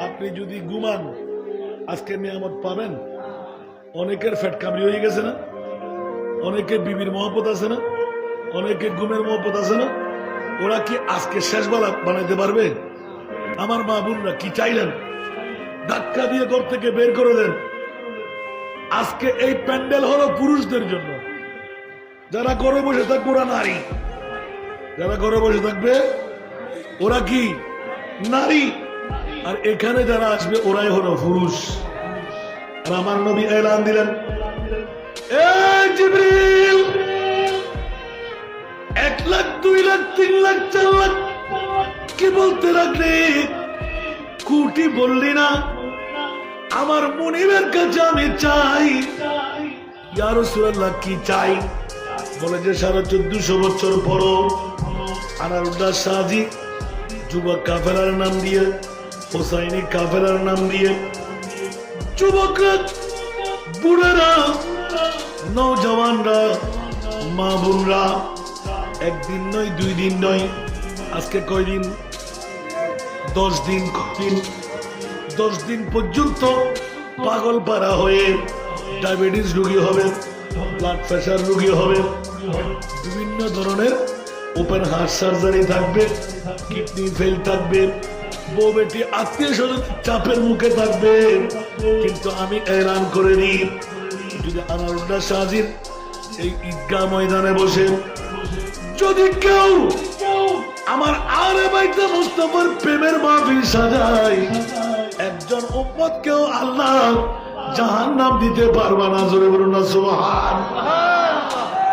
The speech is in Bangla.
আপনি যদি ঘুমান আজকে নিয়ামত পাবেন। অনেকের ফ্যাট কামড়ি হয়ে গেছে না, অনেকের বিবির মহব্বত আছে না, অনেকের ঘুমের মহব্বত আছে না, ওরা কি আজকে শেষ বেলা বানাইতে পারবে? আমার মা বোনরা কি চাইলেন? ধাক্কা দিয়ে ঘর থেকে বের করে দেন। আজকে এই প্যান্ডেল হলো পুরুষদের জন্য। যারা ঘরে বসে থাকবে ওরা নারী, যারা ঘরে বসে থাকবে ওরা কি নারী, আর এখানে যারা আসবে ওরাই হলো পুরুষ। আর আমার নবী এলান দিলেন, এই জিবরিল, 1 লাখ 2 লাখ 3 লাখ 4 লাখ কি বলতে লাগলে? কোটি বললি না। আমার মুনিবের কাছে আমি চাই। ইয়া রাসূলুল্লাহ কি চাই? বলে যে 1450 বছর পর আনারুল্লাহ শাহজি যুবক কাফেলার নাম দিয়ে, হোসাইনি কাফেলার নাম দিয়ে যুবকরা, বুড়ারা, নওজওয়ানরা, মা বোনরা একদিন নয় 2 দিন নয়, আজকে কয়দিন? 10 দিন। 10 দিন পর্যন্ত পাগল পারা হয়ে ডায়াবেটিস রোগী হবে, ব্লাড প্রেশার রোগী হবে, বিভিন্ন ধরনের ওপেন হার্ট সার্জারি থাকবে, কিডনি ফেল থাকবে, বউ বেটি আত্মীয় স্বজন চাপের মুখে থাকবে। কিন্তু আমি এলান করে দিই, যদি আনারুল্লাহ শাহজির এই ঈদগাহ ময়দানে বসে যদি কেউ আমার আরে বাইতে মুস্তাফার প্রেমের মাহফিল সাজায়, একজন উম্মত কেউ আল্লাহ জাহান্নাম দিতে পারবে না। জোরে বলুন না সুবহানাল্লাহ।